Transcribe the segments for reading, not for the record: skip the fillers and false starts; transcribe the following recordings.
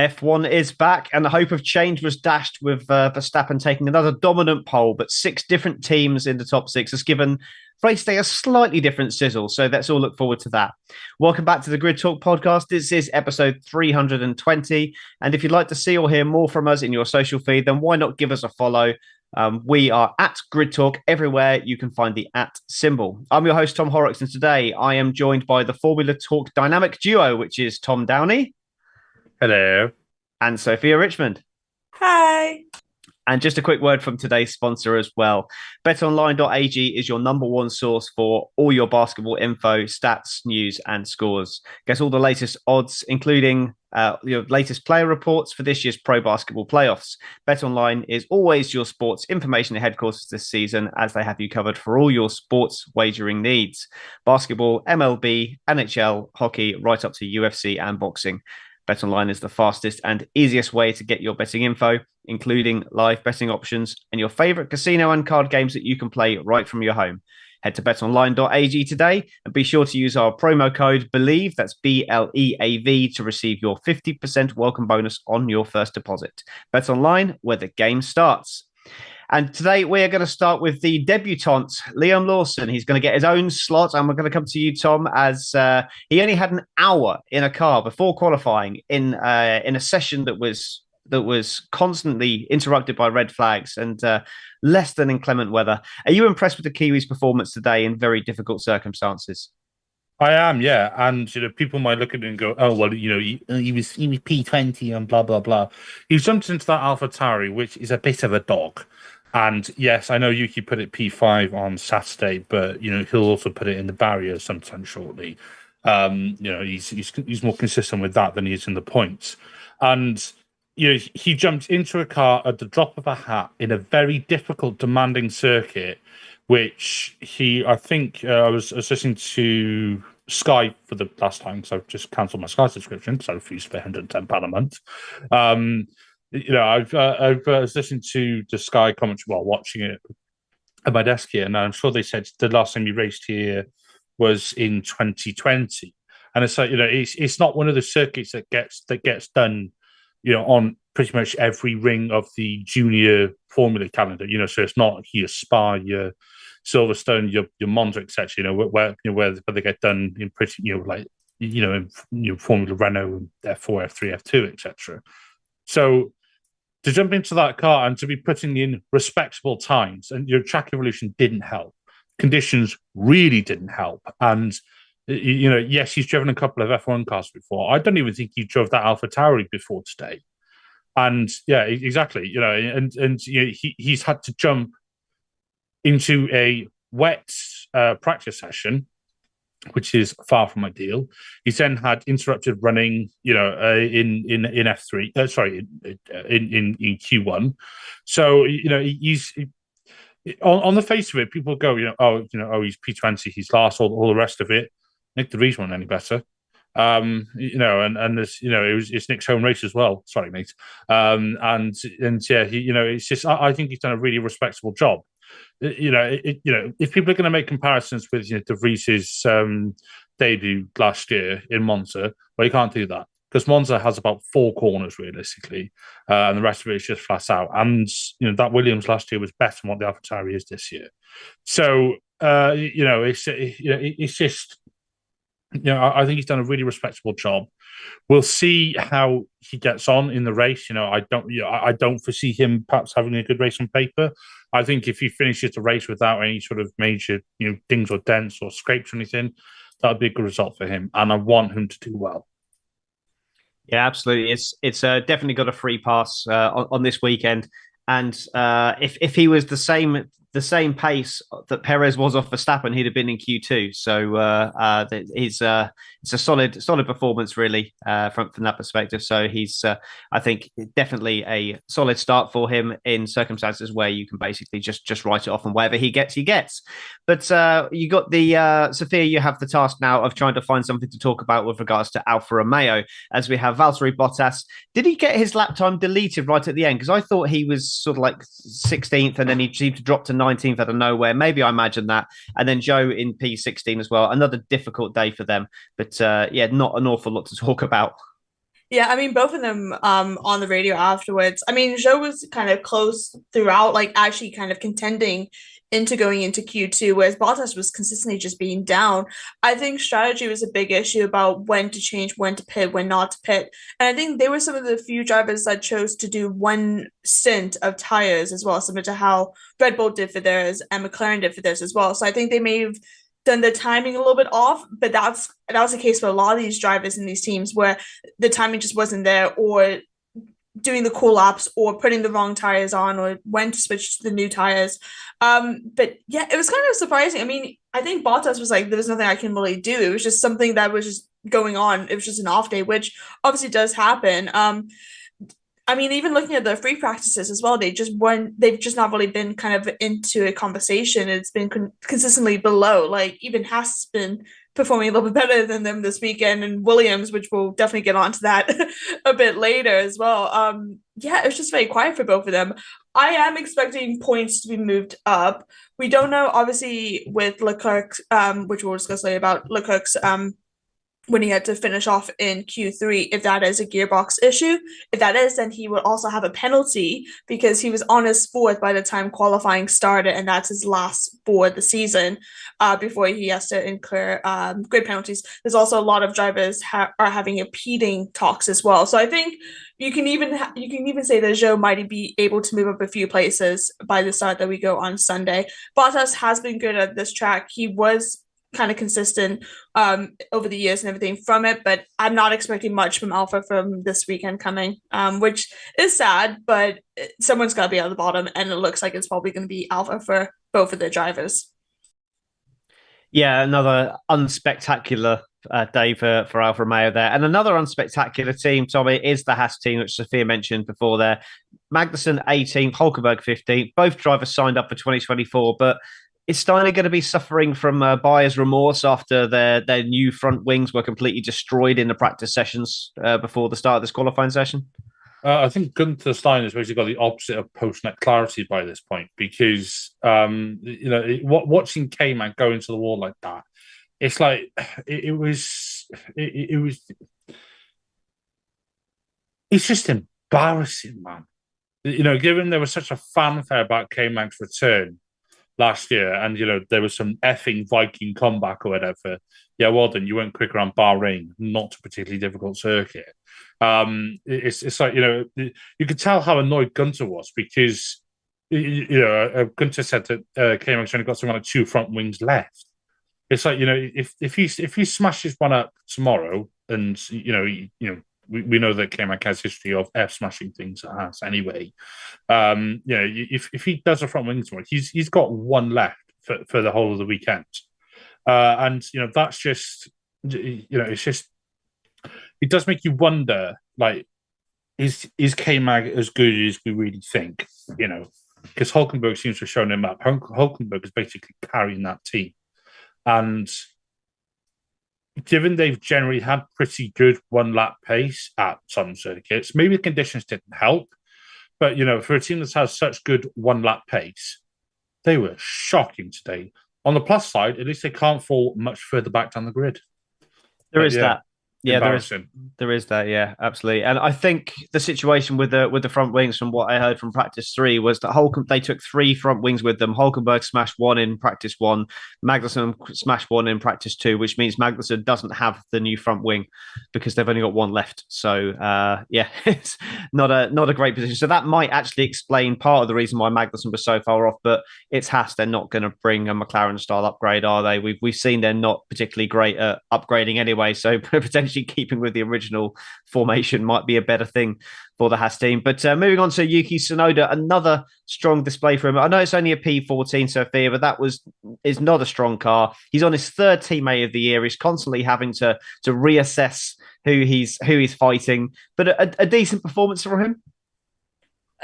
F1 is back, and the hope of change was dashed with Verstappen taking another dominant pole. But six different teams in the top six has given race day a slightly different sizzle. So let's all look forward to that. Welcome back to the Grid Talk podcast. This is episode 320. And if you'd like to see or hear more from us in your social feed, then why not give us a follow? We are at Grid Talk everywhere. You can find the at symbol. I'm your host, Tom Horrox, and today I am joined by the Formula Talk dynamic duo, which is Tom Downey. Hello. And Sophia Richmond. Hi. And just a quick word from today's sponsor as well. BetOnline.ag is your number one source for all your basketball info, stats, news, and scores. Get all the latest odds, including your latest player reports for this year's pro basketball playoffs. BetOnline is always your sports information headquarters this season, as they have you covered for all your sports wagering needs. Basketball, MLB, NHL, hockey, right up to UFC and boxing. BetOnline is the fastest and easiest way to get your betting info, including live betting options and your favorite casino and card games that you can play right from your home. Head to betonline.ag today and be sure to use our promo code BELIEVE, that's BLEAV, to receive your 50% welcome bonus on your first deposit. BetOnline, where the game starts. And today we are going to start with the debutant, Liam Lawson. He's going to get his own slot, and we're going to come to you, Tom, as he only had an hour in a car before qualifying in a session that was constantly interrupted by red flags and less than inclement weather. Are you impressed with the Kiwis' performance today in very difficult circumstances? I am, yeah. And people might look at it and go, "Oh, well, he was P20 and blah blah blah." He jumped into that AlphaTauri, which is a bit of a dog. And yes, I know Yuki put it P5 on Saturday, but he'll also put it in the barrier sometime shortly. He's more consistent with that than he is in the points. And he jumped into a car at the drop of a hat in a very difficult, demanding circuit, which I was listening to Sky for the last time because I've just cancelled my Sky subscription because I refuse to pay £110 a month. I was listening to the Sky commentary while watching it at my desk here, and I'm sure they said the last time he raced here was in 2020. And it's like, it's not one of the circuits that gets done, on pretty much every ring of the junior Formula calendar. So it's not your Spa, your Silverstone, your Monza, etc. Where they get done in pretty, in Formula Renault and F4, F3, F2, etc. So to jump into that car and to be putting in respectable times, and your track evolution didn't help. Conditions really didn't help. And, yes, he's driven a couple of F1 cars before. I don't even think he drove that AlphaTauri before today. And, yeah, exactly. He's had to jump into a wet practice session, which is far from ideal. He's then had interrupted running, in F3. In Q1. So he's on the face of it. People go, he's P20, he's last, all the rest of it. Nick de Vries won't any better. And there's, it's Nick's home race as well. Sorry, mate. It's just I think he's done a really respectable job. If people are going to make comparisons with De Vries's debut last year in Monza, well, you can't do that because Monza has about 4 corners realistically, and the rest of it is just flat out. And that Williams last year was better than what the AlphaTauri is this year. So it's just. I think he's done a really respectable job. We'll see how he gets on in the race. I don't foresee him perhaps having a good race on paper. I think if he finishes the race without any sort of major, dings or dents or scrapes or anything, that would be a good result for him. And I want him to do well. Yeah, absolutely. It's definitely got a free pass on this weekend. And if he was the same pace that Perez was off Verstappen, he'd have been in Q2. So it's a solid performance, really, from that perspective. So he's, I think, definitely a solid start for him in circumstances where you can basically just write it off, and wherever he gets, he gets. But you got the Sophia. You have the task now of trying to find something to talk about with regards to Alfa Romeo, as we have Valtteri Bottas. Did he get his lap time deleted right at the end? Because I thought he was sort of like 16th, and then he seemed to drop to 19th out of nowhere. Maybe I imagined that. And then Joe in P16 as well. Another difficult day for them. But not an awful lot to talk about. Yeah, I mean, both of them on the radio afterwards. I mean, Zhou was kind of close throughout, like actually kind of contending into going into Q2, whereas Bottas was consistently just being down. I think strategy was a big issue about when to change, when to pit, when not to pit. And I think they were some of the few drivers that chose to do one stint of tires as well, similar to how Red Bull did for theirs and McLaren did for theirs as well. So I think they may have done the timing a little bit off, but that was the case for a lot of these drivers in these teams where the timing just wasn't there, or doing the cool laps, or putting the wrong tires on, or when to switch to the new tires. But yeah, it was kind of surprising. I mean, I think Bottas was like, there's nothing I can really do. It was just something that was just going on. It was just an off day, which obviously does happen. I mean, even looking at the free practices as well, they've just not really been kind of into a conversation. It's been consistently below. Like, even Haas has been performing a little bit better than them this weekend, and Williams, which we'll definitely get onto that a bit later as well. Yeah, it was just very quiet for both of them. I am expecting points to be moved up. We don't know, obviously, with Leclerc, which we'll discuss later about Leclerc's when he had to finish off in Q3, if that is a gearbox issue. If that is, then he will also have a penalty because he was on his fourth by the time qualifying started, and that's his last for the season before he has to incur grid penalties. There's also a lot of drivers are having impeding talks as well. So I think you can even say that Zhou might be able to move up a few places by the start that we go on Sunday. Bottas has been good at this track. He was kind of consistent over the years and everything from it, but I'm not expecting much from Alpha from this weekend coming, which is sad, but someone's got to be at the bottom, and it looks like it's probably going to be Alpha for both of the drivers. Yeah, another unspectacular day for Alfa Romeo there. And another unspectacular team, Tommy, is the Haas team, which Sophia mentioned before there. Magnussen 18th, Hulkenberg 15th. Both drivers signed up for 2024, but is Steiner going to be suffering from buyer's remorse after their new front wings were completely destroyed in the practice sessions before the start of this qualifying session? I think Gunther Steiner's basically got the opposite of post-net clarity by this point because, watching K-Man go into the wall like that, it's like, it was, it's just embarrassing, man. Given there was such a fanfare about K-Man's return last year, and there was some effing Viking comeback or whatever. Yeah, well done. You went quicker on Bahrain, not a particularly difficult circuit. It's like you could tell how annoyed Gunter was because Gunter said that K-Mag's only got something like 2 front wings left. It's like if he smashes one up tomorrow, and we know that K-Mag has history of F smashing things at Haas anyway. If he does a front wing tomorrow, he's got one left for the whole of the weekend, and that's just it's just, it does make you wonder, like, is K-Mag as good as we really think? Because Hulkenberg seems to have shown him up. Hulkenberg is basically carrying that team, and given they've generally had pretty good one-lap pace at some circuits, maybe the conditions didn't help, but, for a team that has such good one-lap pace, they were shocking today. On the plus side, at least they can't fall much further back down the grid. There is that. Yeah, there is that. Yeah, absolutely. And I think the situation with the front wings, from what I heard from practice 3, was that they took 3 front wings with them. Hulkenberg smashed 1 in practice 1. Magnussen smashed 1 in practice 2, which means Magnussen doesn't have the new front wing because they've only got 1 left. So it's not a great position. So that might actually explain part of the reason why Magnussen was so far off. But it's Haas; they're not going to bring a McLaren style upgrade, are they? We've seen they're not particularly great at upgrading anyway. So potentially keeping with the original formation might be a better thing for the Haas team. But moving on to Yuki Tsunoda, another strong display for him. I know it's only a P14, Sophia, but is not a strong car. He's on his 3rd teammate of the year. He's constantly having to reassess who he's fighting. But a decent performance for him.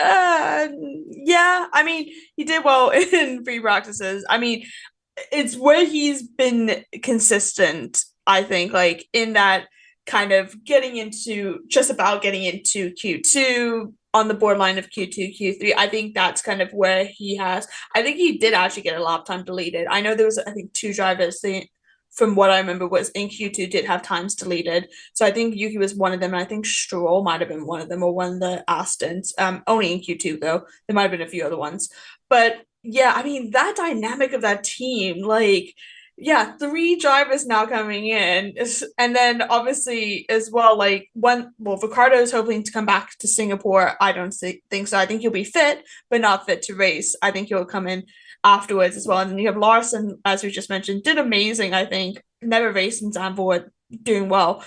Yeah, I mean, he did well in free practices. I mean, it's where he's been consistent, I think, like in that kind of getting into Q2, on the borderline of Q2, Q3. I think that's kind of where I think he did actually get a lap time deleted. I know there was, I think, 2 drivers from what I remember, was in Q2 did have times deleted. So I think Yuki was one of them, and I think Stroll might have been one of them, or one of the Astons. Only in Q2 though. There might have been a few other ones. But yeah, I mean that dynamic of that team, like yeah, 3 drivers now coming in, and then obviously as well, like Ricardo is hoping to come back to Singapore. I don't think so. I think he'll be fit, but not fit to race. I think he'll come in afterwards as well. And then you have Larson, as we just mentioned, did amazing. I think never raced in Zandvoort, doing well.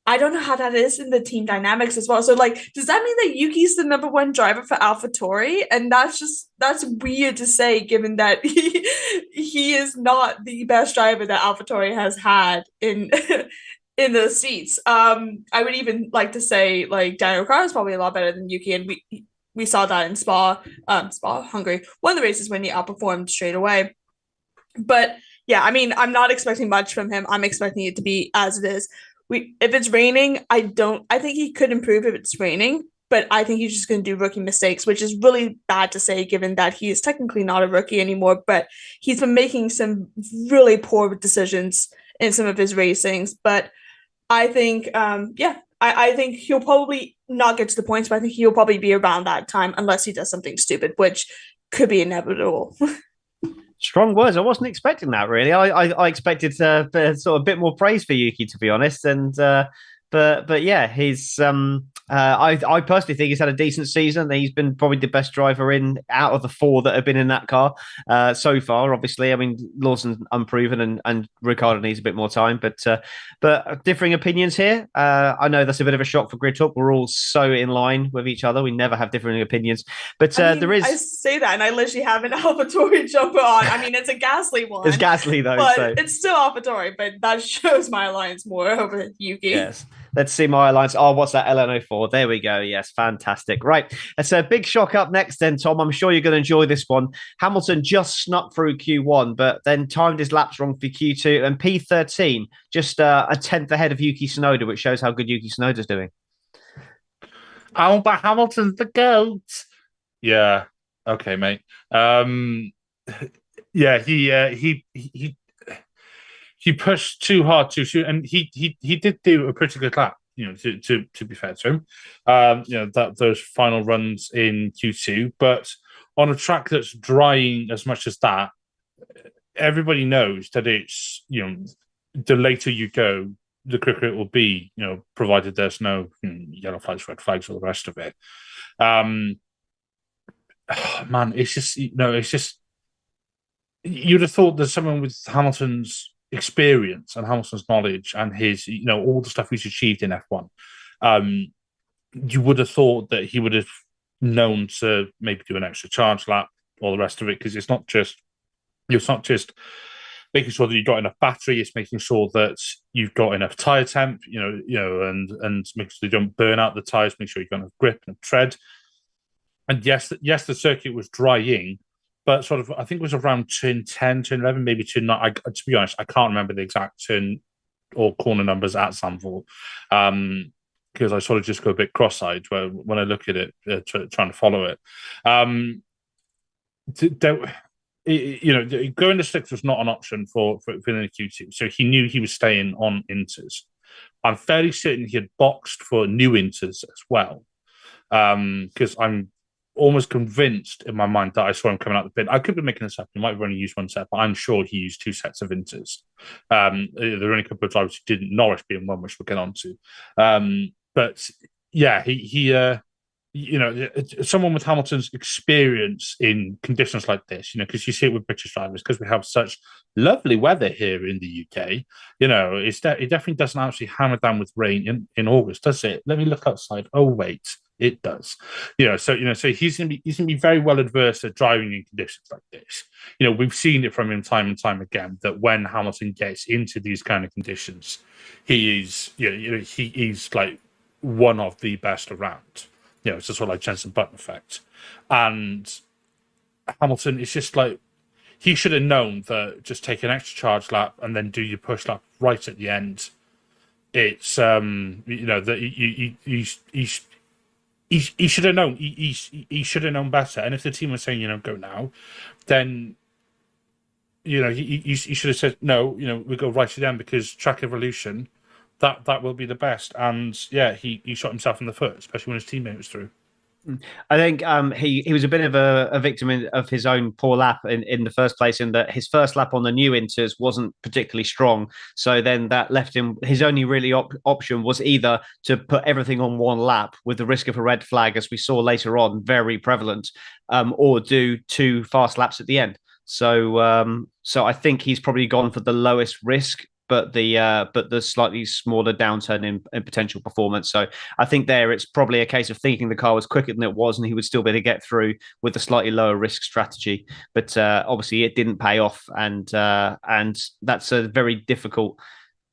I don't know how that is in the team dynamics as well. So, like, does that mean that Yuki's the #1 driver for AlphaTauri? And that's weird to say, given that he is not the best driver that AlphaTauri has had in in the seats. I would even like to say like Daniel Ricciardo is probably a lot better than Yuki, and we saw that in Hungary, one of the races when he outperformed straight away. But yeah, I mean, I'm not expecting much from him. I'm expecting it to be as it is. If it's raining, I think he could improve if it's raining, but I think he's just going to do rookie mistakes, which is really bad to say given that he is technically not a rookie anymore, but he's been making some really poor decisions in some of his racings. But I think, I think he'll probably not get to the points, but I think he'll probably be around that time unless he does something stupid, which could be inevitable. Strong words. I wasn't expecting that, really. I expected sort of a bit more praise for Yuki, to be honest. And but yeah, he's I personally think he's had a decent season. He's been probably the best driver out of the 4 that have been in that car so far. Obviously, I mean Lawson's unproven, and Ricciardo needs a bit more time. But differing opinions here. I know that's a bit of a shock for Grid Talk. We're all so in line with each other. We never have differing opinions. But I mean, there is. I say that, and I literally have an AlphaTauri jumper on. I mean, it's a Gasly one. It's Gasly though, but so. It's still AlphaTauri. But that shows my alliance more over Yuki. Yes. Let's see my alliance. Oh, what's that? LN04. There we go. Yes, fantastic. Right. It's a big shock up next then, Tom. I'm sure you're going to enjoy this one. Hamilton just snuck through Q1, but then timed his laps wrong for Q2, and P13, just a 10th ahead of Yuki Tsunoda, which shows how good Yuki Tsunoda's doing. Oh, but Hamilton's the GOAT. Yeah. Okay, mate. Yeah, he pushed too hard too soon, and he did do a pretty good lap, you know, to be fair to him. You know, those final runs in Q2, but on a track that's drying as much as that, everybody knows that it's, you know, the later you go, the quicker it will be, you know, provided there's no yellow flags, red flags, or the rest of it. Man, it's just, you know, it's just, you'd have thought that someone with Hamilton's experience and Hamilton's knowledge and his, you know, all the stuff he's achieved in F1, you would have thought that he would have known to maybe do an extra charge lap, all the rest of it, because it's not just making sure that you've got enough battery, it's making sure that you've got enough tire temp, and make sure you don't burn out the tires, make sure you've got enough grip and tread. And yes, the circuit was drying, but sort of, I think it was around turn 10, turn 11, maybe turn 9. To be honest, I can't remember the exact turn or corner numbers at Zandvoort, because I sort of just go a bit cross-eyed when I look at it, trying to follow it. Going to sixth was not an option for the Q2, so he knew he was staying on inters. I'm fairly certain he had boxed for new inters as well, because I'm almost convinced in my mind that I saw him coming out the pit. I could be making this up. He might have only used one set, but I'm sure he used 2 sets of inters. There are only a couple of drivers who didn't, Norris being one, which we'll get on to. But yeah, he someone with Hamilton's experience in conditions like this, you know, because you see it with British drivers, because we have such lovely weather here in the UK, you know, it definitely doesn't actually hammer down with rain in August, does it? Let me look outside. Oh, wait. It does, so he's gonna be very well adverse at driving in conditions like this. You know, we've seen it from him time and time again that when Hamilton gets into these kind of conditions, he's like one of the best around. You know, it's just sort of like Jensen Button effect. And Hamilton is just like, he should have known that just take an extra charge lap and then do your push lap right at the end. It's that he should have known. He should have known better. And if the team was saying, go now, then he should have said no. We go right to them because track evolution, that will be the best. And yeah, he shot himself in the foot, especially when his teammate was through. I think he was a bit of a victim of his own poor lap in the first place, in that his first lap on the new Inters wasn't particularly strong. So then that left him, his only really option was either to put everything on one lap with the risk of a red flag, as we saw later on, very prevalent, or do 2 fast laps at the end. So I think he's probably gone for the lowest risk, but the slightly smaller downturn in potential performance. So I think there it's probably a case of thinking the car was quicker than it was, and he would still be able to get through with a slightly lower risk strategy. But obviously it didn't pay off, and that's a very difficult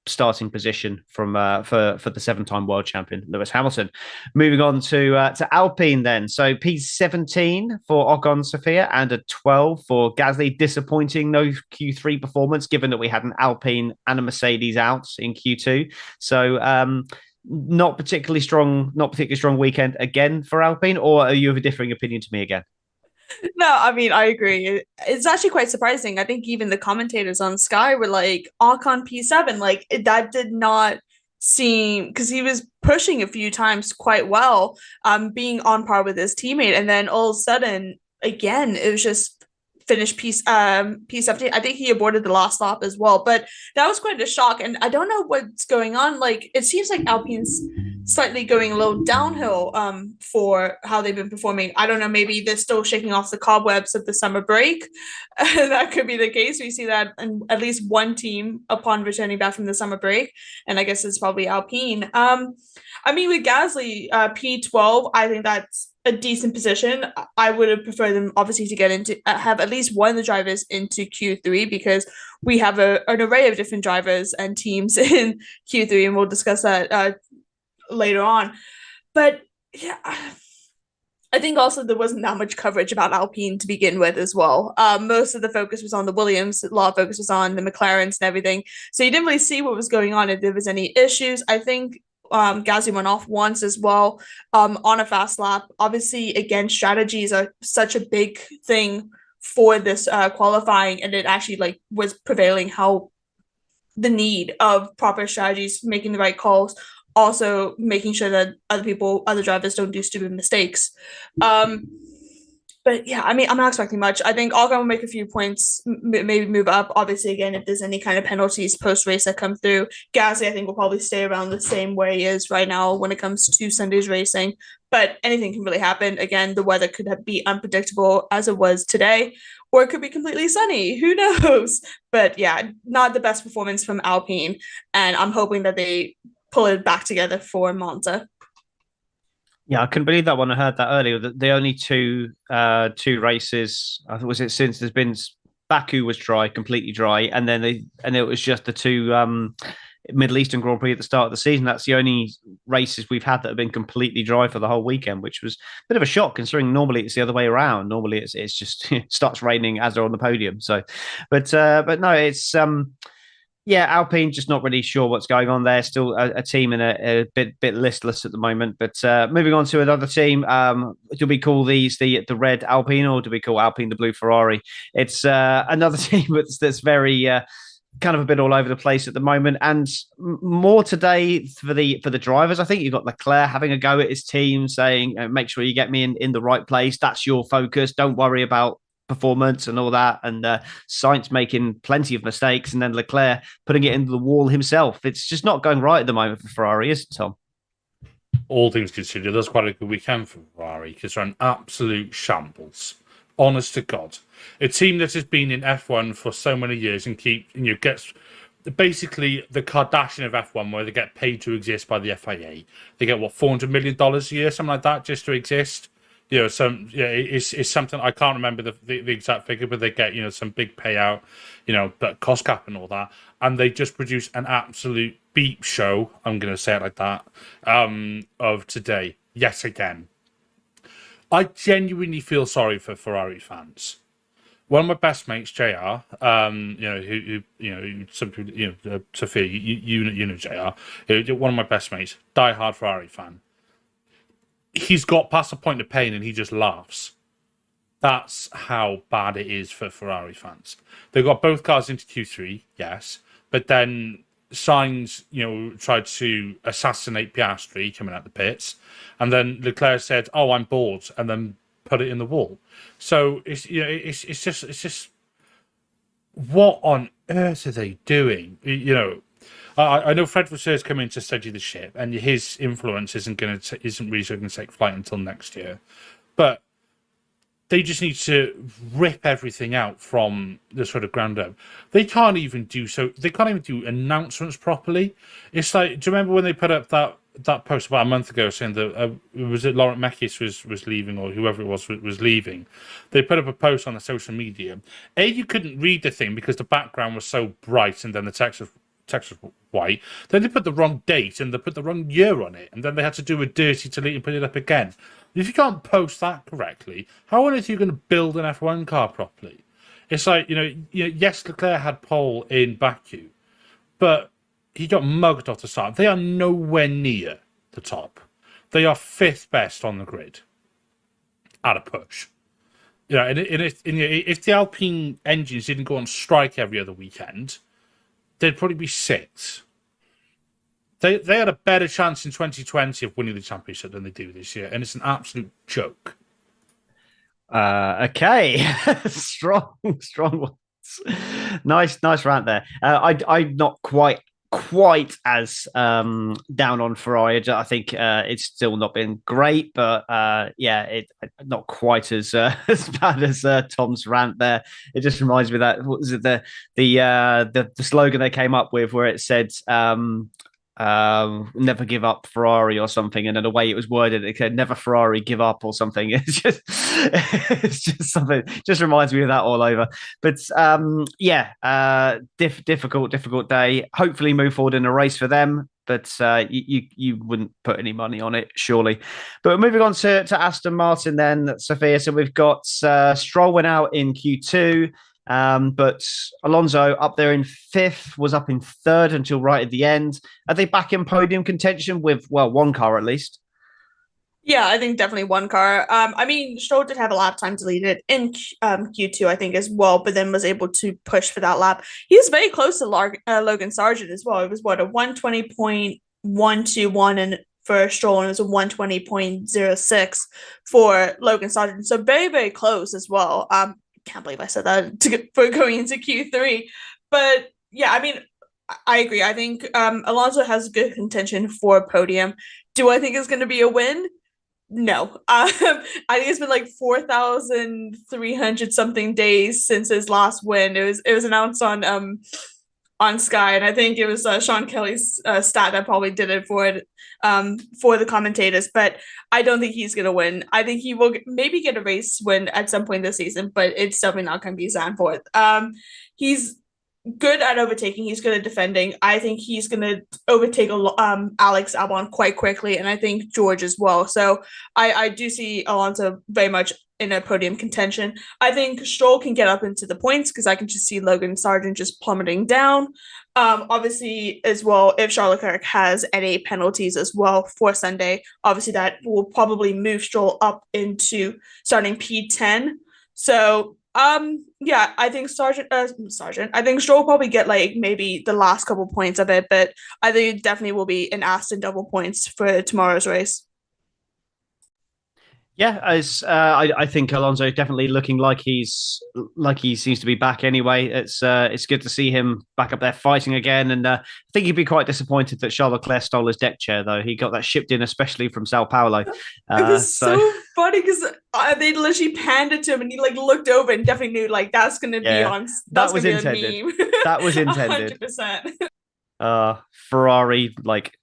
starting position from for the 7-time world champion Lewis Hamilton. Moving on to Alpine then. So P17 for Ocon Sophia and a 12 for Gasly. Disappointing no Q3 performance, given that we had an Alpine and a Mercedes out in Q2. So not particularly strong weekend again for Alpine, or are you of a differing opinion to me again? No, I mean, I agree. It's actually quite surprising. I think even the commentators on Sky were like, Ocon P7, like that did not seem, because he was pushing a few times quite well, being on par with his teammate, and then all of a sudden, again, it was just finished P17. I think he aborted the last lap as well, but that was quite a shock, and I don't know what's going on. Like, it seems like Alpine's slightly going a little downhill for how they've been performing. I don't know, maybe they're still shaking off the cobwebs of the summer break. That could be the case. We see that in at least one team upon returning back from the summer break, and I guess it's probably Alpine. I mean, with Gasly, P12, I think that's a decent position. I would have preferred them obviously to get into have at least one of the drivers into Q3, because we have an array of different drivers and teams in Q3, and we'll discuss that later on. But yeah, I think also there wasn't that much coverage about Alpine to begin with as well. Most of the focus was on the Williams, a lot of focus was on the McLarens and everything. So you didn't really see what was going on, if there was any issues. I think Gasly went off once as well on a fast lap. Obviously, again, strategies are such a big thing for this qualifying, and it actually was prevailing how the need of proper strategies, making the right calls, also making sure that other drivers don't do stupid mistakes. But yeah, I mean, I'm not expecting much. I think Ocon will make a few points, maybe move up. Obviously, again, if there's any kind of penalties post-race that come through, Gasly, I think, will probably stay around the same way he is right now when it comes to Sunday's racing. But anything can really happen. Again, the weather could be unpredictable, as it was today, or it could be completely sunny. Who knows? But yeah, not the best performance from Alpine, and I'm hoping that they pull it back together for Monza. Yeah, I couldn't believe that when I heard that earlier. The only two races, I think, was it since there's been Baku was dry, completely dry, and then it was just the two Middle Eastern Grand Prix at the start of the season. That's the only races we've had that have been completely dry for the whole weekend, which was a bit of a shock considering normally it's the other way around. Normally it's just it starts raining as they're on the podium. So, but no, it's yeah, Alpine just not really sure what's going on there. Still a team in a bit listless at the moment. But moving on to another team, do we call these the red Alpine, or do we call Alpine the blue Ferrari? It's another team that's very kind of a bit all over the place at the moment, and more today for the drivers. I think you've got Leclerc having a go at his team, saying, "Make sure you get me in the right place. That's your focus. Don't worry about performance and all that," and Sainz making plenty of mistakes, and then Leclerc putting it into the wall himself. It's just not going right at the moment for Ferrari, is it, Tom? All things considered, that's quite a good weekend for Ferrari, because they're an absolute shambles. Honest to God. A team that has been in F1 for so many years and gets basically the Kardashian of F1, where they get paid to exist by the FIA. They get, what, $400 million a year, something like that, just to exist. It's something, I can't remember the exact figure, but they get, some big payout, but cost cap and all that. And they just produce an absolute beep show, I'm going to say it like that, of today, yet again. I genuinely feel sorry for Ferrari fans. One of my best mates, JR, some people, Sophia, you know JR, one of my best mates, diehard Ferrari fan. He's got past the point of pain and he just laughs. That's how bad it is for Ferrari fans. They got both cars into Q3, yes, but then Sainz, tried to assassinate Piastri coming out the pits, and then Leclerc said, "Oh, I'm bored," and then put it in the wall. So it's just what on earth are they doing? I know Fred Vasseur is coming to study the ship, and his influence isn't really going to take flight until next year, but they just need to rip everything out from the sort of ground up. They can't even do announcements properly. It's like, do you remember when they put up that post about a month ago saying that was it Laurent Mekies was leaving, or whoever it was leaving? They put up a post on the social media. You couldn't read the thing because the background was so bright, and then the text was white. Then they put the wrong date and they put the wrong year on it, and then they had to do a dirty delete and put it up again. If you can't post that correctly, how on earth are you going to build an F1 car properly? It's like, yes, Leclerc had pole in Baku, but he got mugged off the start. They are nowhere near the top. They are 5th best on the grid at a push. And if the Alpine engines didn't go on strike every other weekend, they'd probably be 6th. They had a better chance in 2020 of winning the championship than they do this year, and it's an absolute joke. Okay, strong ones. Nice rant there. I'm not quite as down on Ferrari. I think it's still not been great, but not quite as bad as Tom's rant there. It just reminds me of that, what was it, the slogan they came up with where it said never give up Ferrari or something, and then the way it was worded, it said never Ferrari give up or something. It's just something, just reminds me of that all over. But difficult day. Hopefully move forward in a race for them, but you wouldn't put any money on it, surely. But moving on to Aston Martin then, Sophia. So we've got Stroll went out in Q2. But Alonso up there in 5th, was up in 3rd until right at the end. Are they back in podium contention with, one car at least? Yeah, I think definitely one car. Stroll did have a lap time deleted in Q2, I think, as well, but then was able to push for that lap. He was very close to Logan Sargent as well. It was a 120.121 and for Stroll, and it was a 120.06 for Logan Sargent. So very, very close as well. Can't believe I said that for going into Q3, but yeah, I agree. I think Alonso has good contention for a podium. Do I think it's going to be a win? No. I think it's been like 4,300 something days since his last win. It was announced on Sky, and I think it was Sean Kelly's stat that probably did it for the commentators, but I don't think he's going to win. I think he will maybe get a race win at some point this season, but it's definitely not going to be Zandvoort. He's good at overtaking. He's good at defending. I think he's going to overtake Alex Albon quite quickly, and I think George as well. So I do see Alonso very much in a podium contention. I think Stroll can get up into the points because I can just see Logan Sargent just plummeting down. Obviously, as well, if Charles Leclerc has any penalties as well for Sunday, obviously that will probably move Stroll up into starting P10. So, I think I think Stroll will probably get like maybe the last couple points of it, but I think it definitely will be an Aston double points for tomorrow's race. Yeah, I think Alonso definitely looking like he seems to be back anyway. It's good to see him back up there fighting again, and I think he'd be quite disappointed that Charles Leclerc stole his deck chair though. He got that shipped in especially from Sao Paulo. It was so funny because they literally panned it to him, and he like looked over and definitely knew like that's going to be on. That was intended. That was intended. 100%. Ferrari like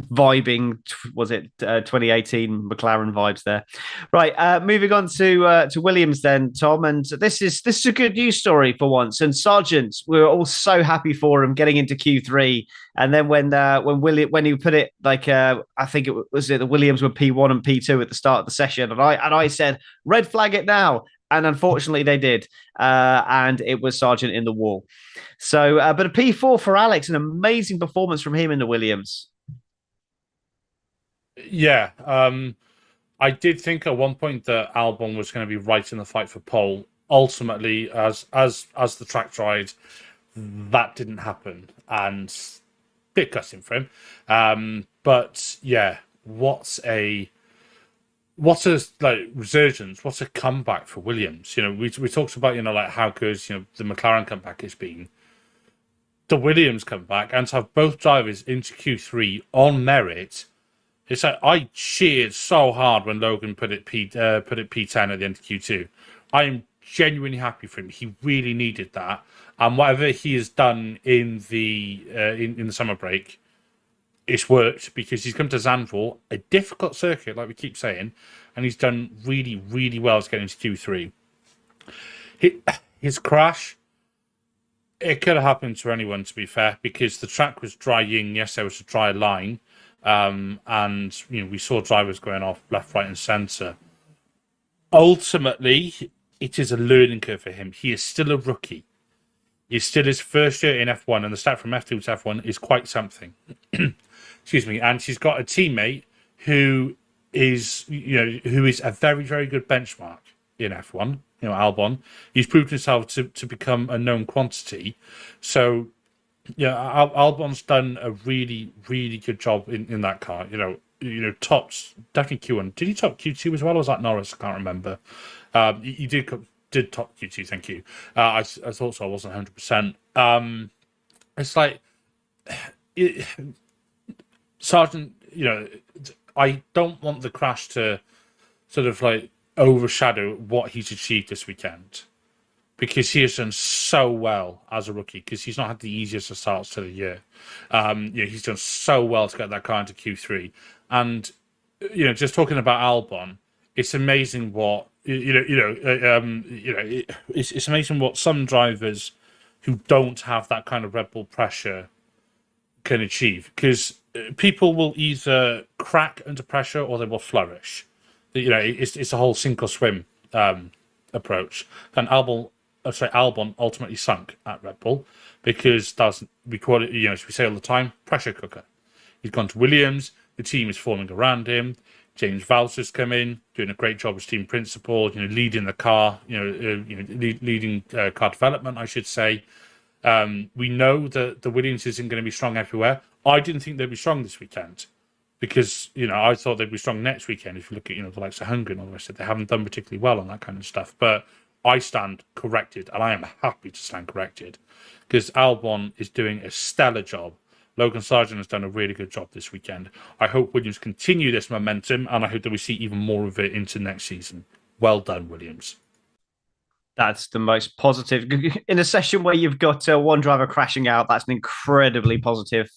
vibing, was it 2018 McLaren vibes there, right? Moving on to Williams then, Tom, and this is a good news story for once. And Sargent, we were all so happy for him getting into Q3, and then when he put it like I think it was the Williams were P1 and P2 at the start of the session, and I said red flag it now. And unfortunately, they did, and it was Sargent in the wall. So, but a P4 for Alex, an amazing performance from him in the Williams. Yeah, I did think at one point that Albon was going to be right in the fight for pole. Ultimately, as the track dried, that didn't happen, and bit gutting for him. But yeah, what a like resurgence, what a comeback for Williams. You know, we talked about, you know, like how good, you know, the McLaren comeback has been. The Williams comeback, and to have both drivers into Q3 on merit. It's like I cheered so hard when Logan put it P10 at the end of Q2. I am genuinely happy for him. He really needed that, and whatever he has done in the in the summer break, it's worked because he's come to Zandvoort, a difficult circuit, like we keep saying, and he's done really, really well to get into Q3. His crash, it could have happened to anyone, to be fair, because the track was drying. Yes, there was a dry line. And you know, we saw drivers going off left, right, and centre. Ultimately, it is a learning curve for him. He is still a rookie. It's still his first year in F1, and the step from F2 to F1 is quite something. Excuse me. And he's got a teammate who is, you know, who is a very, very good benchmark in F1. You know, Albon. He's proved himself to become a known quantity. So. Yeah, Albon's done a really, really good job in that car. You know, tops definitely Q1. Did he top Q2 as well, or was that Norris? I can't remember. He did top Q2. Thank you. I thought so. I wasn't 100%. It's like Sargent. You know, I don't want the crash to sort of like overshadow what he's achieved this weekend. Because he has done so well as a rookie, because he's not had the easiest of starts to the year. You know, he's done so well to get that car into Q3. And, you know, just talking about Albon, it's amazing what, it's amazing what some drivers who don't have that kind of Red Bull pressure can achieve. Because people will either crack under pressure or they will flourish. You know, it's a whole sink or swim approach. And Albon ultimately sunk at Red Bull because we call it, you know, as we say all the time, pressure cooker. He's gone to Williams. The team is forming around him. James Vowles come in, doing a great job as team principal. You know, leading the car. Leading car development, I should say. We know that the Williams isn't going to be strong everywhere. I didn't think they'd be strong this weekend because, you know, I thought they'd be strong next weekend. If you look at, you know, the likes of Hungary and all the rest of it, they haven't done particularly well on that kind of stuff, but. I stand corrected, and I am happy to stand corrected because Albon is doing a stellar job. Logan Sargent has done a really good job this weekend. I hope Williams continue this momentum, and I hope that we see even more of it into next season. Well done, Williams. That's the most positive. In a session where you've got one driver crashing out, that's an incredibly positive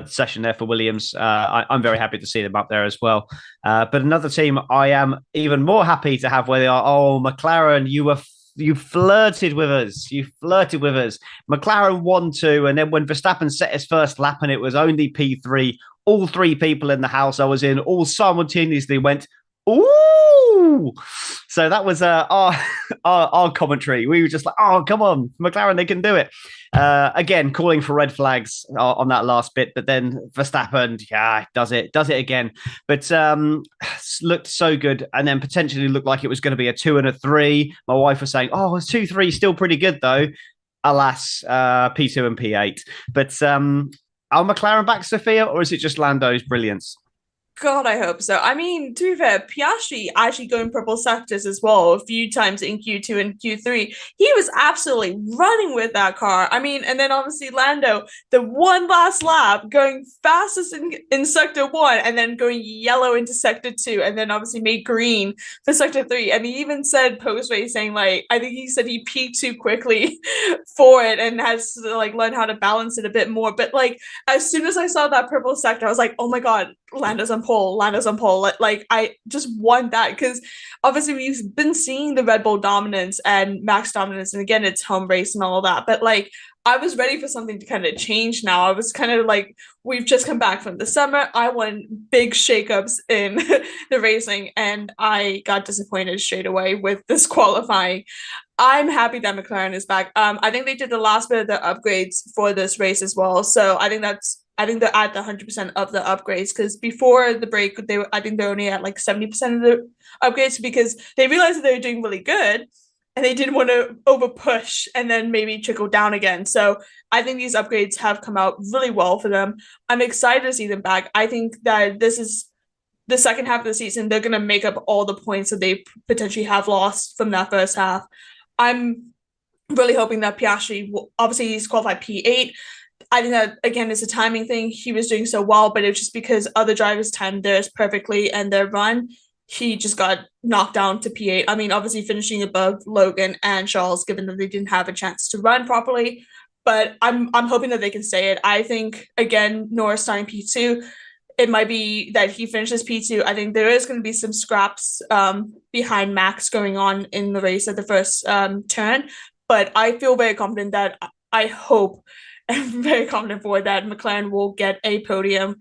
session there for Williams. I'm very happy to see them up there as well. But another team I am even more happy to have where they are. Oh, McLaren, you flirted with us. You flirted with us. McLaren 1-2, and then when Verstappen set his first lap and it was only P3, all three people in the house I was in all simultaneously went, ooh! So that was our commentary. We were just like, oh, come on, McLaren, they can do it. Again, calling for red flags on that last bit, but then Verstappen, does it again. But looked so good, and then potentially looked like it was going to be a 2 and a 3. My wife was saying, oh, 2-3 still pretty good though. Alas, P2 and P8. But are McLaren back, Sophia, or is it just Lando's brilliance? God, I hope so. I mean, to be fair, Piastri actually going purple sectors as well a few times in Q2 and Q3. He was absolutely running with that car. I mean, and then obviously Lando, the one last lap, going fastest in Sector 1 and then going yellow into Sector 2 and then obviously made green for Sector 3. And he even said post-race saying, like, I think he said he peaked too quickly for it and has to, like, learn how to balance it a bit more. But, like, as soon as I saw that purple sector, I was like, oh my God, Lando's on pole. Like, I just want that because obviously we've been seeing the Red Bull dominance and Max dominance, and again, it's home race and all that. But like, I was ready for something to kind of change now. I was kind of like, we've just come back from the summer. I want big shakeups in the racing, and I got disappointed straight away with this qualifying. I'm happy that McLaren is back. I think they did the last bit of the upgrades for this race as well. So I think that's I think they're at the 100% of the upgrades, because before the break, I think they're only at like 70% of the upgrades, because they realized that they were doing really good and they didn't want to over push and then maybe trickle down again. So I think these upgrades have come out really well for them. I'm excited to see them back. I think that this is the second half of the season. They're going to make up all the points that they potentially have lost from that first half. I'm really hoping that Piastri obviously he's qualified P8. I think that, again, it's a timing thing. He was doing so well, but it was just because other drivers timed theirs perfectly and their run, he just got knocked down to P8. I mean, obviously finishing above Logan and Charles, given that they didn't have a chance to run properly. But I'm hoping that they can stay it. I think, again, Norris starting P2, it might be that he finishes P2. I think there is going to be some scraps behind Max going on in the race at the first turn. But I feel very confident that I hope I'm very confident for that McLaren will get a podium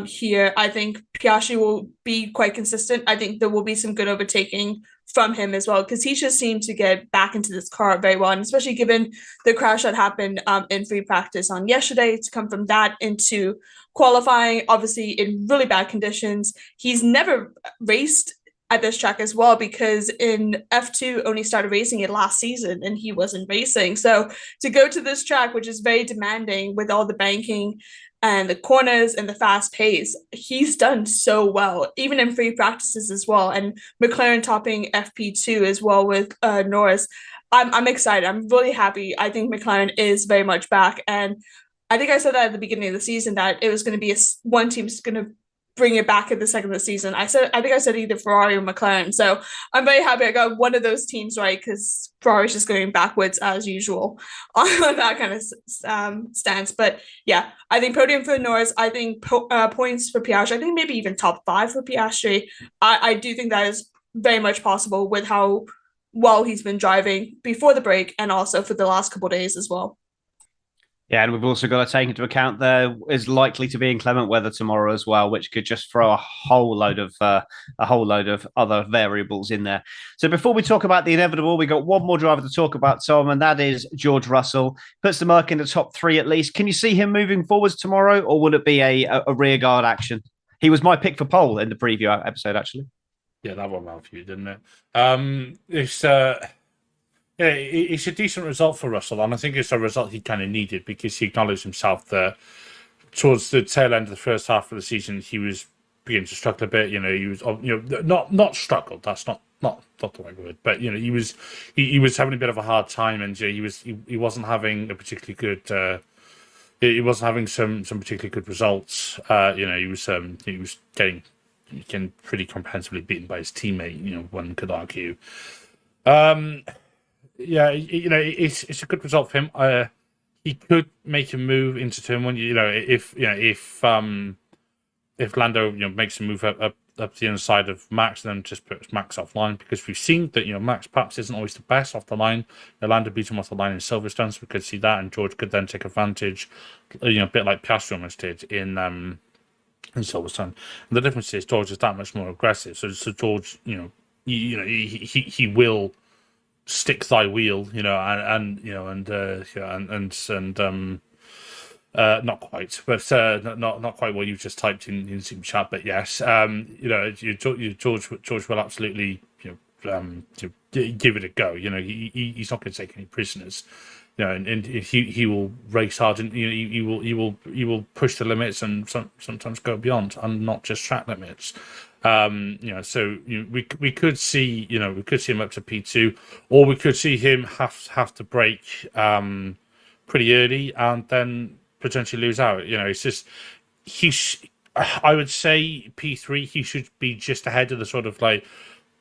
here. I think Piastri will be quite consistent. I think there will be some good overtaking from him as well, because he just seemed to get back into this car very well, and especially given the crash that happened in free practice on yesterday, to come from that into qualifying, obviously in really bad conditions. He's never raced at this track as well, because in F2 only started racing it last season and he wasn't racing. So to go to this track, which is very demanding with all the banking and the corners and the fast pace, he's done so well, even in free practices as well. And McLaren topping FP2 as well with Norris. I'm excited. I'm really happy. I think McLaren is very much back. And I think I said that at the beginning of the season, that it was going to be one team's going to bring it back at the second of the season. I think I said either Ferrari or McLaren. So I'm very happy I got one of those teams right, because Ferrari's just going backwards as usual on that kind of stance. But yeah, I think podium for Norris. I think points for Piastri. I think maybe even top 5 for Piastri. I do think that is very much possible with how well he's been driving before the break and also for the last couple of days as well. Yeah, and we've also got to take into account there is likely to be inclement weather tomorrow as well, which could just throw a whole load of other variables in there. So before we talk about the inevitable, we got one more driver to talk about, Tom, and that is George Russell. Puts the mark in the top 3 at least. Can you see him moving forwards tomorrow, or will it be a rear guard action? He was my pick for pole in the preview episode, actually. Yeah, that went well for you, didn't it? Yeah, it's a decent result for Russell, and I think it's a result he kind of needed, because he acknowledged himself that towards the tail end of the first half of the season, he was beginning to struggle a bit. You know, he was, not struggled. That's not the right word, but he was having a bit of a hard time, and he wasn't having a particularly good. He wasn't having some particularly good results. He was getting pretty comprehensively beaten by his teammate. One could argue. Yeah, it's a good result for him. He could make a move into turn 1. If Lando makes a move up the inside of Max, then just puts Max offline, because we've seen that Max perhaps isn't always the best off the line. Lando beat him off the line in Silverstone, so we could see that, and George could then take advantage, a bit like Piastri almost did in Silverstone. And the difference is George is that much more aggressive. So George, he will stick thy wheel, not quite, but not quite what you've just typed in Zoom chat, but yes, George will absolutely give it a go. He's not going to take any prisoners. And he will race hard, and he will push the limits and sometimes go beyond, and not just track limits. So we could see him up to P2, or we could see him have to break pretty early and then potentially lose out. It's just I would say P3 he should be just ahead of the sort of like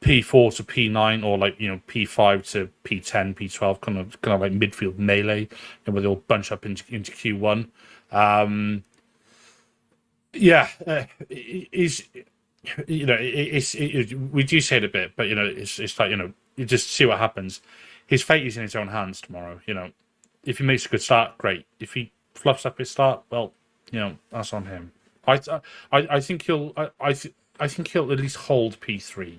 P4 to P9, or like P5 to P10, P12, kind of like midfield melee, where they'll bunch up into Q1. We do say it a bit, but it's like you just see what happens. His fate is in his own hands tomorrow. If he makes a good start, great. If he fluffs up his start, well, that's on him. I think he'll at least hold P3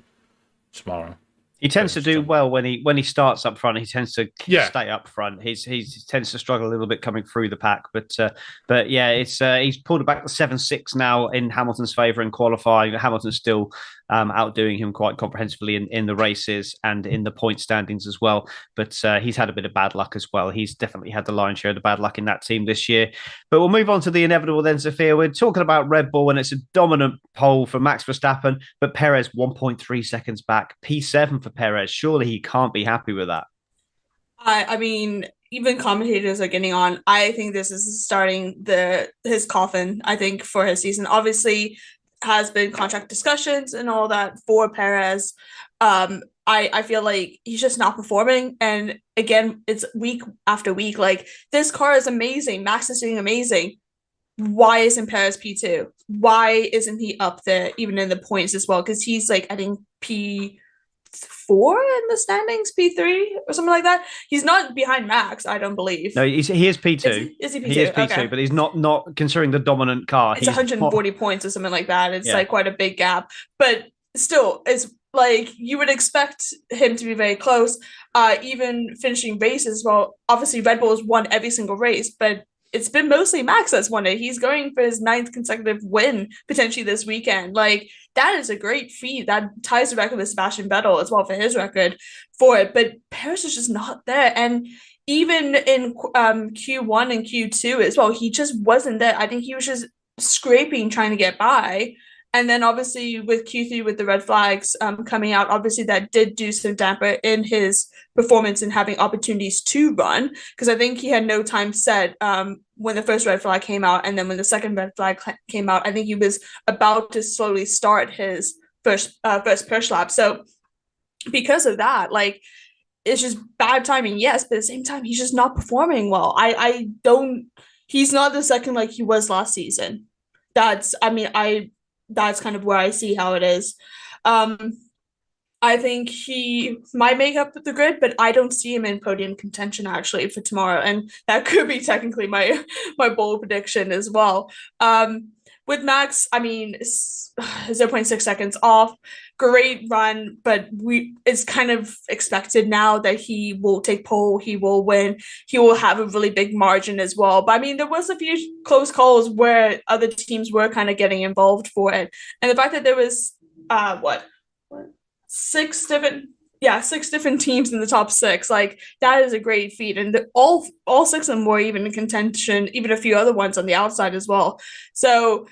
tomorrow. He tends to do well when he starts up front. He tends to stay up front. He tends to struggle a little bit coming through the pack, but yeah, it's he's pulled it back to 7-6 now in Hamilton's favour in qualifying. Hamilton's still outdoing him quite comprehensively in the races and in the point standings as well. But he's had a bit of bad luck as well. He's definitely had the lion's share of the bad luck in that team this year. But we'll move on to the inevitable then, Sophia. We're talking about Red Bull, and it's a dominant pole for Max Verstappen, but Perez 1.3 seconds back. P7 for Perez. Surely he can't be happy with that. I mean, even commentators are getting on. I think this is starting his coffin, I think, for his season. Obviously, has been contract discussions and all that for Perez. I feel like he's just not performing. And again, it's week after week. Like, this car is amazing. Max is doing amazing. Why isn't Perez P2? Why isn't he up there, even in the points as well? Because he's like, I think, P4 in the standings, P3 or something like that. He's not behind Max, I don't believe. No, he is P2. Is he P2? He is P2, okay. But he's not considering the dominant car. It's 140 points or something like that. It's like quite a big gap. But still, it's like you would expect him to be very close. Even finishing races, well, obviously Red Bull has won every single race, but it's been mostly Max that's won it. He's going for his 9th consecutive win potentially this weekend. Like, that is a great feat. That ties the record with Sebastian Vettel as well for his record for it. But Perez is just not there. And even in Q1 and Q2 as well, he just wasn't there. I think he was just scraping, trying to get by. And then obviously with Q3, with the red flags coming out, obviously that did do some damper in his performance and having opportunities to run, because I think he had no time set when the first red flag came out. And then when the second red flag came out, I think he was about to slowly start his first push lap. So because of that, like, it's just bad timing, yes, but at the same time, he's just not performing well. He's not the second like he was last season. That's kind of where I see how it is. I think he might make up the grid, but I don't see him in podium contention actually for tomorrow. And that could be technically my bold prediction as well. With Max, I mean, 0.6 seconds off, great run, but it's kind of expected now that he will take pole, he will win, he will have a really big margin as well. But I mean, there was a few close calls where other teams were kind of getting involved for it. And the fact that there was, six different teams in the top 6, like, that is a great feat. And all 6 of them were even in contention, even a few other ones on the outside as well. So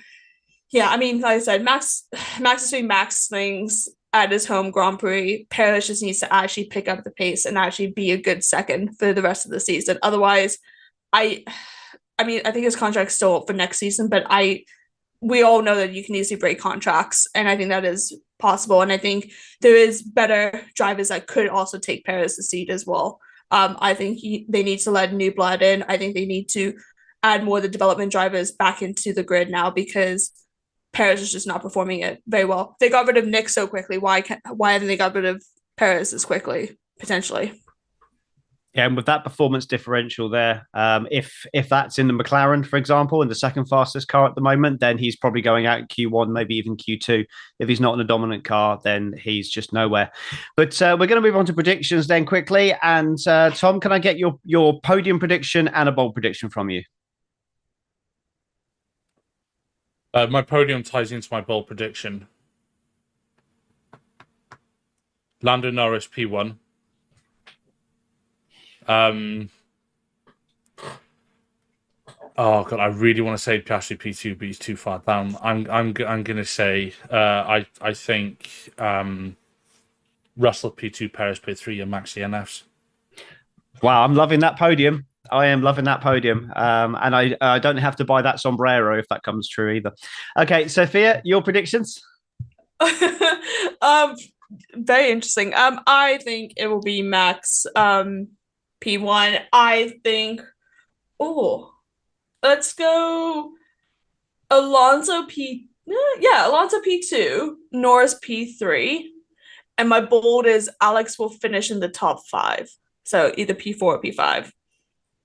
yeah, I mean, like I said, Max is doing Max things at his home Grand Prix. Perez just needs to actually pick up the pace and actually be a good second for the rest of the season. Otherwise, I mean, I think his contract's still up for next season, but we all know that you can easily break contracts, and I think that is possible. And I think there is better drivers that could also take Perez's seat as well. I think they need to let new blood in. I think they need to add more of the development drivers back into the grid now, because Perez is just not performing it very well. They got rid of Nick so quickly. Why haven't they got rid of Perez as quickly, potentially? Yeah, and with that performance differential there, if that's in the McLaren, for example, in the second fastest car at the moment, then he's probably going out in Q1, maybe even Q2. If he's not in a dominant car, then he's just nowhere. But we're going to move on to predictions then quickly. And Tom, can I get your podium prediction and a bold prediction from you? My podium ties into my bold prediction. Lando Norris P1. Oh god, I really want to say Piastri P2, but he's too far down. I'm gonna say I think Russell P2, Perez P3, and Max DNFs. Wow, I'm loving that podium. I am loving that podium. And I don't have to buy that sombrero if that comes true either. Okay, Sophia, your predictions? Very interesting. I think it will be Max P1. I think, let's go Alonso P2, Norris P3, and my bold is Alex will finish in the top 5. So either P4 or P5.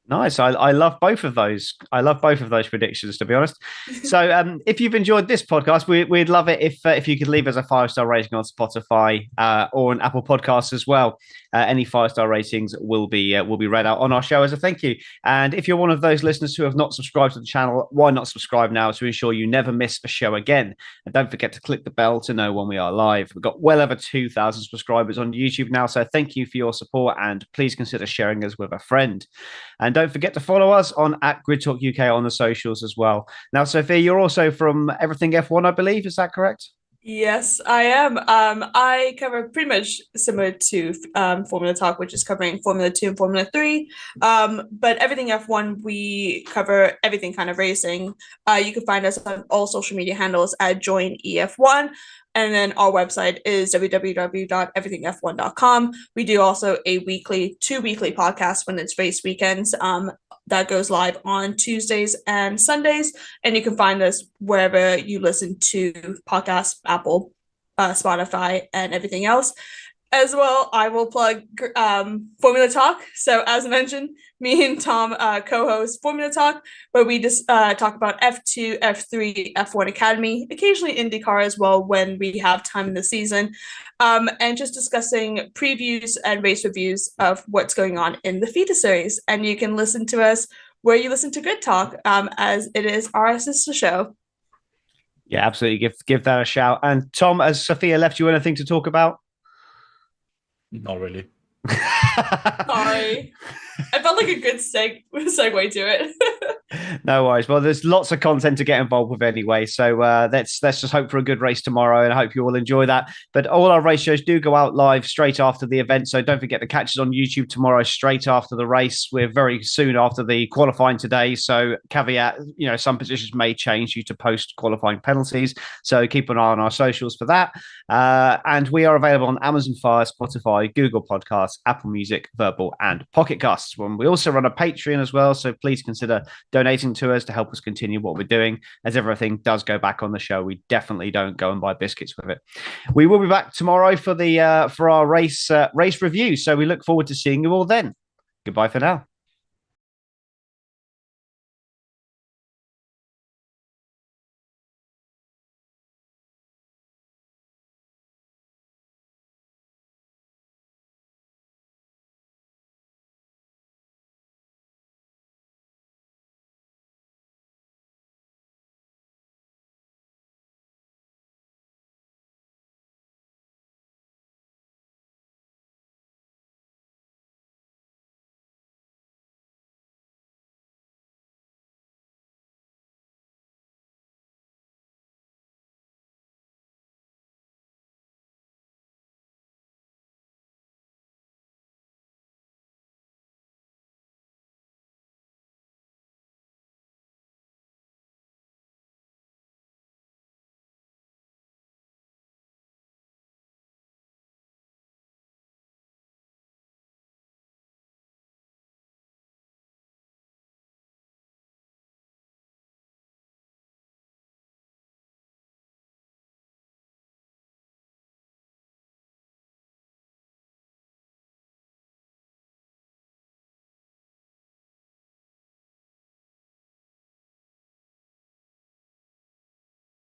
Nice. I love both of those. I love both of those predictions, to be honest. So, if you've enjoyed this podcast, we'd love it if you could leave us a 5-star rating on Spotify or on Apple Podcasts as well. Any 5-star ratings will be read out on our show as a thank you. And if you're one of those listeners who have not subscribed to the channel, why not subscribe now to ensure you never miss a show again? And don't forget to click the bell to know when we are live. We've got well over 2,000 subscribers on YouTube now, so thank you for your support, and please consider sharing us with a friend. And don't forget to follow us on @GridTalk UK on the socials as well. Now, Sophia, you're also from Everything F1, I believe. Is that correct? Yes, I am. I cover pretty much similar to Formula Talk, which is covering Formula 2 and Formula 3. But Everything F1, we cover everything kind of racing. You can find us on all social media handles at JoinEF1. And then our website is www.everythingf1.com. We do also two weekly podcasts when it's race weekends. That goes live on Tuesdays and Sundays. And you can find us wherever you listen to podcasts, Apple, Spotify, and everything else. As well, I will plug Formula Talk. So as I mentioned, me and Tom co-host Formula Talk, where we just talk about F2, F3, F1 Academy, occasionally IndyCar as well when we have time in the season, and just discussing previews and race reviews of what's going on in the feeder series. And you can listen to us where you listen to Good Talk, as it is our sister show. Yeah, absolutely. Give that a shout. And Tom, has Sophia left you anything to talk about? Not really. Sorry. I felt like a good segue to it. No worries. Well, there's lots of content to get involved with anyway. So let's just hope for a good race tomorrow, and I hope you all enjoy that. But all our race shows do go out live straight after the event. So don't forget to catch us on YouTube tomorrow, straight after the race. We're very soon after the qualifying today. So caveat, some positions may change due to post-qualifying penalties. So keep an eye on our socials for that. And we are available on Amazon Fire, Spotify, Google Podcasts, Apple Music, Verbal, and Pocket Casts. We also run a Patreon as well. So please consider donating to us to help us continue what we're doing. As everything does go back on the show, we definitely don't go and buy biscuits with it. We will be back tomorrow for our race review. So we look forward to seeing you all then. Goodbye for now.